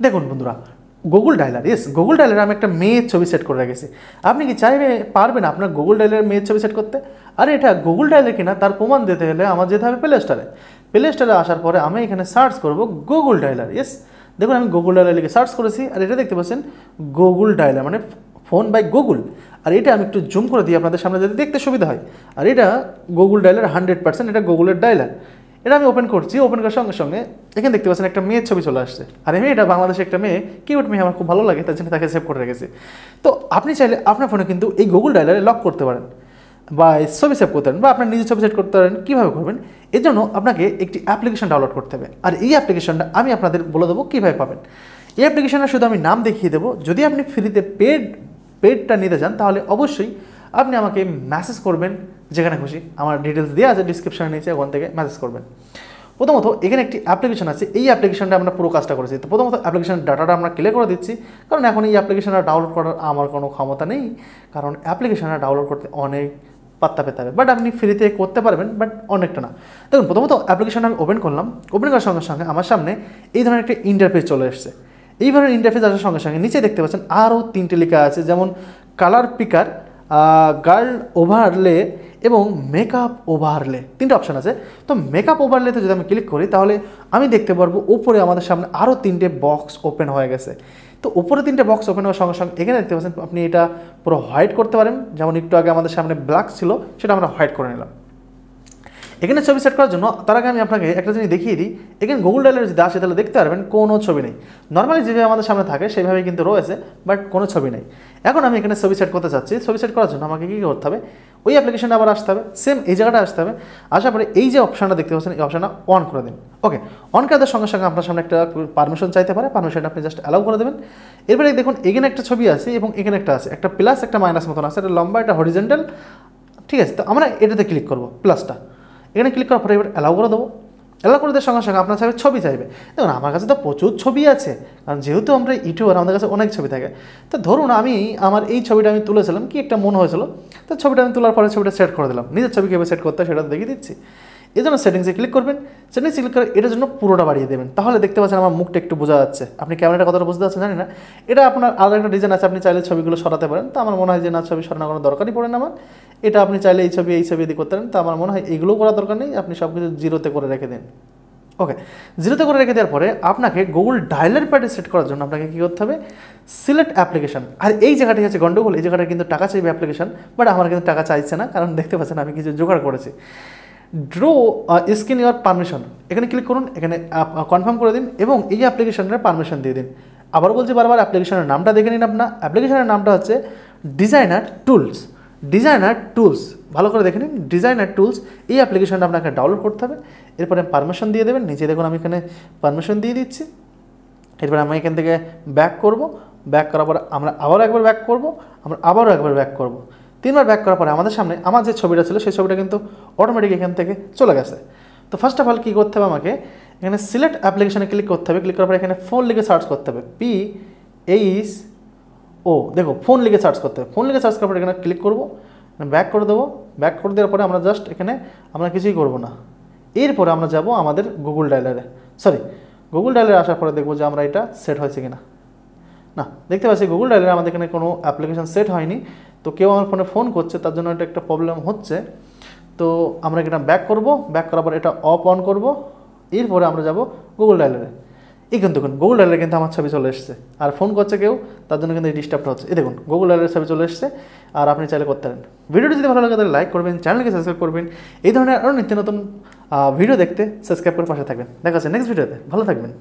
দেখুন বন্ধুরা, Google dialler, Google ডায়লারে আমি একটা মেয়ের ছবি সেট করে রেখেছি। আপনি কি পারবেন আপনার গুগল ডায়লারে মেয়ের ছবি সেট করতে? আর এটা গুগল ডায়লার কিনা তার প্রমাণ দিতে হলে আমার যেতে হবে প্লে স্টোরে। প্লে স্টোরে আসার পরে আমি এখানে সার্চ করব গুগল ডায়লার। দেখুন আমি গুগল ডায়লার লিখে সার্চ করেছি, আর এটা দেখতে পাচ্ছেন গুগল ডায়লার মানে ফোন বাই গুগল। আর এটা আমি একটু জুম করে দিই আপনাদের সামনে যাতে দেখতে সুবিধা হয়। আর এটা গুগল ডায়লার 100%, এটা গুগলের ডায়লার। এটা আমি ওপেন করছি, ওপেন করার সঙ্গে সঙ্গে এখানে দেখতে পাচ্ছেন একটা মেয়ের ছবি চলে আসছে। আর আমি এটা বাংলাদেশে একটা মেয়ে, কিউট মেয়ে, আমার খুব ভালো লাগে, তার জন্য তাকে সেভ করে রেখেছি। তো আপনি চাইলে আপনার ফোনে কিন্তু এই গুগল ডায়লারে লক করতে পারেন বা ছবি সেভ করতে পারেন বা আপনার নিজের ছবি সেট করতে পারেন। কীভাবে করবেন? এর জন্য আপনাকে একটি অ্যাপ্লিকেশন ডাউনলোড করতে হবে। আর এই অ্যাপ্লিকেশনটা আমি আপনাদের বলে দেবো কীভাবে পাবেন। এই অ্যাপ্লিকেশনটা শুধু আমি নাম দেখিয়ে দেবো। যদি আপনি ফ্রিতে পেডটা নিতে চান তাহলে অবশ্যই আপনি আমাকে মেসেজ করবেন, যেখানে খুশি। আমার ডিটেলস দেওয়া আছে ডিসক্রিপশনে নিচে, ওখান থেকে মেসেজ করবেন। প্রথমত এখানে একটি অ্যাপ্লিকেশন আছে, এই অ্যাপ্লিকেশনটা আমরা পুরো কাজটা করেছি। তো প্রথমত অ্যাপ্লিকেশনের ডাটাটা আমরা ক্লিয়ার করে দিচ্ছি, কারণ এখন এই অ্যাপ্লিকেশনটা ডাউনলোড করার আমার কোনো ক্ষমতা নেই, কারণ অ্যাপ্লিকেশনটা ডাউনলোড করতে অনেক পাত্তা পেতে হবে। বাট আপনি ফ্রিতে করতে পারবেন, বাট অনেকটা না। দেখুন প্রথমত অ্যাপ্লিকেশনটা আমি ওপেন করলাম। ওপেন করার সঙ্গে সঙ্গে আমার সামনে এই ধরনের একটা ইন্টারফেস চলে এসেছে। এই ধরনের ইন্টারফেস আসার সঙ্গে সঙ্গে নিচে দেখতে পাচ্ছেন আরও 3টে লেখা আছে, যেমন কালার পিকার, গার্ল ওভারলে এবং মেকআপ ওভারলে, 3টে অপশান আছে। তো মেকআপ ওভারলেতে যদি আমি ক্লিক করি তাহলে আমি দেখতে পারবো উপরে আমাদের সামনে আরও 3টে বক্স ওপেন হয়ে গেছে। তো উপরে 3টে বক্স ওপেন হওয়ার সঙ্গে সঙ্গে এখানে দেখতে পাচ্ছেন আপনি এটা পুরো হোয়াইট করতে পারেন। যেমন একটু আগে আমাদের সামনে ব্ল্যাক ছিল, সেটা আমরা হোয়াইট করে নিলাম। এখানে ছবি সেট করার জন্য তার আগে আমি আপনাকে একটা জিনিস দেখিয়ে দিই। এখানে গুগল ডায়লার যদি আসে তাহলে দেখতে পারবেন কোনো ছবি নেই। নর্মালি যেভাবে আমাদের সামনে থাকে সেভাবেই কিন্তু রয়েছে, বাট কোনো ছবি নেই। এখন আমি এখানে ছবি সেট করতে চাচ্ছি। ছবি সেট করার জন্য আমাকে কী করতে হবে? ওই অ্যাপ্লিকেশনটা আবার আসতে হবে, সেম এই জায়গাটা আসতে হবে। আসার পরে এই যে অপশানটা দেখতে পাচ্ছেন, এই অপশানটা অন করে দিন। ওকে, অন করে দেওয়ার সঙ্গে সঙ্গে আপনার সামনে একটা পারমিশন চাইতে পারে, পারমিশনটা আপনি জাস্ট অ্যালাউ করে দেবেন। এরপরে দেখুন এখানে একটা ছবি আছে এবং এখানে একটা আছে, একটা প্লাস একটা মাইনাস মতন আছে, এটা লম্বা, এটা হরিজেন্টাল। ঠিক আছে, তো আমরা এটাতে ক্লিক করবো, প্লাসটা। এখানে ক্লিক করার পরে এবার অ্যালাউ করে দেবো। অ্যালাউ করে দেওয়ার সঙ্গে সঙ্গে আপনার সাথে ছবি চাইবে। দেখুন আমার কাছে তো প্রচুর ছবি আছে, কারণ যেহেতু আমরা ইউটিউবার, আমাদের কাছে অনেক ছবি থাকে। তো ধরুন আমি আমার এই ছবিটা আমি তুলেছিলাম, কি একটা মনে হয়েছিল, তো ছবিটা আমি তোলার পরে ছবিটা সেট করে দিলাম। নিজের ছবি কীভাবে সেট করতে হয় সেটা দেখিয়ে দিচ্ছি। এই জন্য সেটিংসে ক্লিক করবেন। সেটিংসে ক্লিক করে এটার জন্য পুরোটা বাড়িয়ে দেবেন, তাহলে দেখতে পাচ্ছেন আমার মুখটা একটু বোঝা যাচ্ছে। আপনি ক্যামেরাটা কতটা বুঝতে পারছেন জানি না। এটা আপনার আলাদা একটা ডিজাইন আছে, আপনি চাইলে ছবিগুলো সরাতে পারেন। তো আমার মনে হয় যে না, ছবি সরানোর কোনো দরকারই পড়ে না আমার। এটা আপনি চাইলে এই ছবি এদিকে করতে পারেন। তো আমার মনে হয় এগুলো করার দরকার নেই, আপনি সব কিছু জিরোতে করে রেখে দিন। ওকে, জিরোতে করে রেখে দেওয়ার পরে আপনাকে গুগল ডায়লার প্যাডে সেট করার জন্য আপনাকে কী করতে হবে? Select application. আর এই জায়গাটি হচ্ছে গন্ডগোল, এই জায়গাটা কিন্তু টাকা চাইবে অ্যাপ্লিকেশন, বাট আমার কিন্তু টাকা চাইছে না, কারণ দেখতে পাচ্ছেন আমি কিছু জোগাড় করেছি। ড্র স্ক্রিন ইউর পারমিশন, এখানে ক্লিক করুন, এখানে কনফার্ম করে দিন এবং এই অ্যাপ্লিকেশনের পারমিশন দিয়ে দিন। আবার বলছি বারবার, অ্যাপ্লিকেশনের নামটা দেখে নিন। আপনার অ্যাপ্লিকেশনের নামটা হচ্ছে ডিজাইনার টুলস। ডিজাইনার টুলস, ভালো করে দেখে নিন, ডিজাইনার টুলস। এই অ্যাপ্লিকেশনটা আপনাকে ডাউনলোড করতে হবে। এরপরে পারমিশন দিয়ে দেবেন। নিচে দেখুন আমি এখানে পারমিশন দিয়ে দিচ্ছি। এরপরে আমি এখান থেকে ব্যাক করব। ব্যাক করার পরে আমরা আবারও একবার ব্যাক করব, আমরা আবারও একবার ব্যাক করব। 3বার ব্যাক করার পরে আমাদের সামনে আমার যে ছবিটা ছিল সেই ছবিটা কিন্তু অটোমেটিক এখান থেকে চলে গেছে। তো ফার্স্ট অফ অল কী করতে হবে? আমাকে এখানে সিলেক্ট অ্যাপ্লিকেশনে ক্লিক করতে হবে। ক্লিক করার পরে এখানে ফোন লিখে সার্চ করতে হবে, PHO, দেখো ফোন লিখে সার্চ করতে হবে। ফোন লিখে সার্চ করার পরে এখানে ক্লিক করবো, ব্যাক করে দেবো। ব্যাক করে দেওয়ার পরে আমরা জাস্ট এখানে আমরা কিছুই করবো না। এরপরে আমরা যাব আমাদের গুগল ডায়লারে, গুগল ডায়লারে আসার পরে দেখবো যে আমরা এটা সেট হয়েছে কিনা। না, দেখতে পাচ্ছি গুগল ডায়লারে আমাদের এখানে কোনো অ্যাপ্লিকেশন সেট হয়নি। তো কেউ আমার ফোনে ফোন করছে, তার জন্য এটা একটা প্রবলেম হচ্ছে। তো আমরা এটা ব্যাক করব। ব্যাক করার পর এটা অন করব। এরপরে আমরা যাব গুগল ডায়লারে। এই কিন্তু দেখুন গুগল ডায়লারে কিন্তু আমার ছবি চলে এসেছে। আর ফোন করছে কেউ, তার জন্য কিন্তু এই ডিস্টার্বটা হচ্ছে। এই দেখুন গুগল ডায়লারের ছবি চলে এসেছে। আর আপনি চাইলে করতে পারেন। ভিডিওটি যদি ভালো লাগে তাহলে লাইক করবেন, চ্যানেলকে সাবস্ক্রাইব করবেন। এই ধরনের আরও নিত্য নতুন ভিডিও দেখতে সাবস্ক্রাইব করে পাশে থাকবেন। দেখা হচ্ছে নেক্সট ভিডিওতে। ভালো থাকবেন।